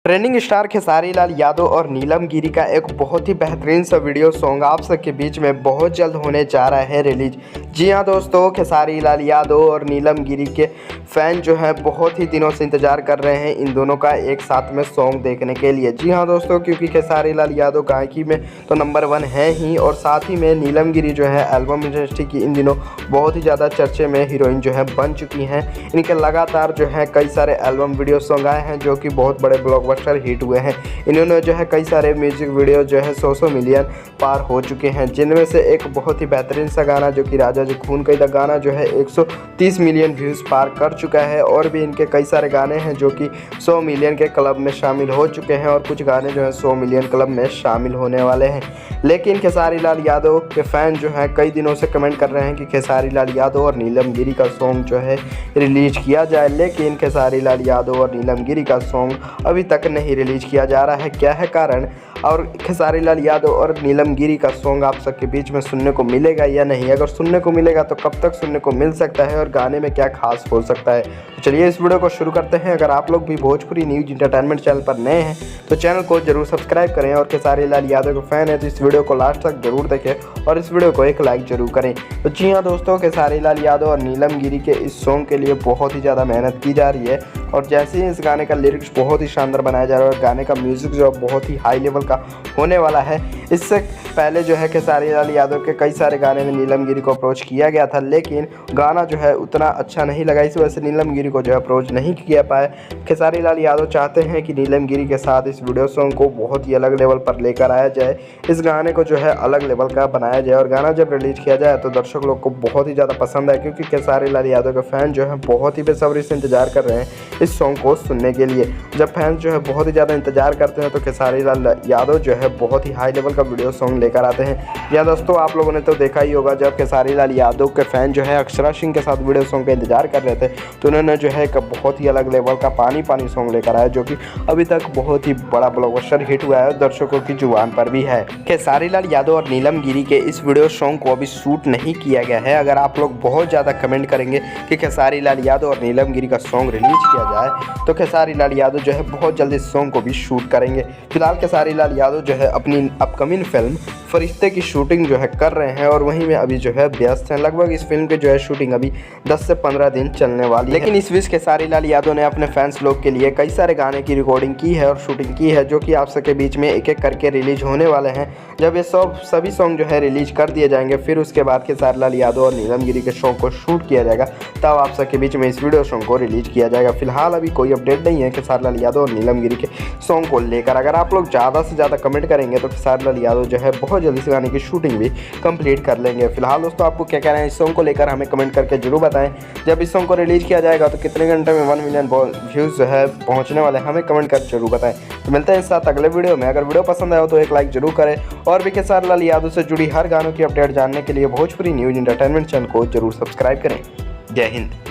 Trending star Khesari Lal Yadav और नीलम गिरी का एक बहुत ही बेहतरीन सा वीडियो सॉन्ग आप सबके बीच में बहुत जल्द होने जा रहा है रिलीज। जी हाँ दोस्तों, खेसारी लाल यादव और नीलम गिरी के फैन जो है बहुत ही दिनों से इंतजार कर रहे हैं इन दोनों का एक साथ में सॉन्ग देखने के लिए। जी हाँ दोस्तों, क्योंकि खेसारी लाल यादव गायकी में तो नंबर 1 है ही और साथ ही में नीलम गिरी जो है एल्बम इंडस्ट्री की इन दिनों बहुत ही ज़्यादा चर्चे में हीरोइन जो है बन चुकी हैं। इनके लगातार जो है कई सारे एल्बम वीडियो सॉन्ग आए हैं जो कि बहुत बड़े ब्लॉकबस्टर हिट हुए हैं। इन्होंने जो है कई सारे म्यूजिक वीडियो जो है 100 मिलियन पार हो चुके हैं, जिनमें से एक बहुत ही बेहतरीन सा गाना जो कि राजा जी खून का गाना जो है 130 मिलियन व्यूज़ पार कर चुका है। और भी इनके कई सारे गाने हैं जो कि 100 मिलियन के क्लब में शामिल हो चुके हैं और कुछ गाने जो है 100 मिलियन क्लब में शामिल होने वाले हैं। लेकिन खेसारी लाल यादव के फैन जो हैं कई दिनों से कमेंट कर रहे हैं कि खेसारी लाल यादव और नीलम गिरी का सॉन्ग जो है रिलीज किया जाए, लेकिन खेसारी लाल यादव और नीलम गिरी का सॉन्ग अभी तक नहीं रिलीज किया जा रहा है। क्या है कारण, और खेसारी लाल यादव और नीलम गिरी का सॉन्ग आप सबके बीच में सुनने को मिलेगा या नहीं? अगर सुनने को मिलेगा तो कब तक सुनने को मिल सकता है और गाने में क्या खास हो सकता है? तो चलिए इस वीडियो को शुरू करते हैं। अगर आप लोग भी भोजपुरी न्यूज इंटरटेनमेंट चैनल पर नए हैं तो चैनल को जरूर सब्सक्राइब करें और खेसारी लाल यादव के फैन है तो इस वीडियो को लास्ट तक जरूर देखें और इस वीडियो को एक लाइक जरूर करें। तो जी हाँ दोस्तों, खेसारी लाल यादव और नीलम गिरी के इस सॉन्ग के लिए बहुत ही ज़्यादा मेहनत की जा रही है और जैसे ही इस गाने का लिरिक्स बहुत ही शानदार बनाया जा रहा है और गाने का म्यूज़िक जो बहुत ही हाई लेवल का होने वाला है। इससे पहले जो है खेसारी लाल यादव के कई सारे गाने में नीलम गिरी को अप्रोच किया गया था, लेकिन गाना जो है उतना अच्छा नहीं लगा, इस वजह से नीलम गिरी को जो है अप्रोच नहीं किया पाए। खेसारी लाल यादव चाहते हैं कि नीलम गिरी के साथ इस वीडियो सॉन्ग को बहुत ही अलग लेवल पर लेकर आया जाए, इस गाने को जो है अलग लेवल का बनाया जाए और गाना जब रिलीज किया जाए तो दर्शक लोग को बहुत ही ज़्यादा पसंद है, क्योंकि खेसारी लाल यादव के फैन जो है बहुत ही बेसब्री से इंतजार कर रहे हैं इस सॉन्ग को सुनने के लिए। जब फैंस जो है बहुत ही ज़्यादा इंतजार करते हैं तो खेसारी लाल यादव जो है बहुत ही हाई लेवल का वीडियो सॉन्ग लेकर आते हैं। या दोस्तों, आप लोगों ने तो देखा ही होगा जब खेसारी लाल यादव के फैन जो है अक्षरा सिंह के साथ वीडियो सॉन्ग का इंतजार कर रहे थे तो उन्होंने जो है एक बहुत ही अलग लेवल का पानी पानी सॉन्ग लेकर आया जो कि अभी तक बहुत ही बड़ा ब्लॉकबस्टर हिट हुआ है और दर्शकों की जुबान पर भी है। खेसारी लाल यादव और नीलम गिरी के इस वीडियो सॉन्ग को अभी शूट नहीं किया गया है। अगर आप लोग बहुत ज़्यादा कमेंट करेंगे कि खेसारी लाल यादव और नीलम गिरी का सॉन्ग रिलीज किया जाए तो खेसारी लाल यादव जो है बहुत जल्दी इस सॉन्ग को भी शूट करेंगे। फिलहाल खेसारी लाल यादव जो है अपनी अपकमिंग फिल्म फरिश्ते की शूटिंग जो है कर रहे हैं और वहीं में अभी जो है व्यस्त हैं। लगभग इस फिल्म की जो है शूटिंग अभी 10 से 15 दिन चलने वाली है। लेकिन इस बीच खेसारी लाल यादव ने अपने फैंस लोग के लिए कई सारे गाने की रिकॉर्डिंग की है और शूटिंग की है जो कि आप सबके बीच में एक एक करके रिलीज होने वाले हैं। जब ये सभी सॉन्ग जो है रिलीज कर दिए जाएंगे फिर उसके बाद खेसारी लाल यादव और नीलम गिरी के सॉन्ग को शूट किया जाएगा, तब आप सबके बीच में इस वीडियो सॉन्ग को रिलीज किया जाएगा। फिलहाल अभी कोई अपडेट नहीं है खेसारी लाल यादव और नीलम गिरी के सॉन्ग को लेकर। अगर आप लोग ज़्यादा से ज़्यादा कमेंट करेंगे तो खेसारी लाल यादव जो है बहुत जल्दी से गाने की शूटिंग भी कंप्लीट कर लेंगे। फिलहाल दोस्तों, आपको क्या कह रहे हैं इस सॉन्ग को लेकर हमें कमेंट करके जरूर बताएं। जब इस सॉन्ग को रिलीज किया जाएगा तो कितने घंटे में 1 मिलियन व्यूज़ जो है पहुंचने वाले हैं, हमें कमेंट कर जरूर बताएं। तो मिलते हैं इस साथ अगले वीडियो में। अगर वीडियो पसंद आया हो तो एक लाइक जरूर करें और भी खेसारी लाल यादव से जुड़ी हर गानों की अपडेट जानने के लिए भोजपुरी न्यूज इंटरटेनमेंट चैनल को जरूर सब्सक्राइब करें। जय हिंद।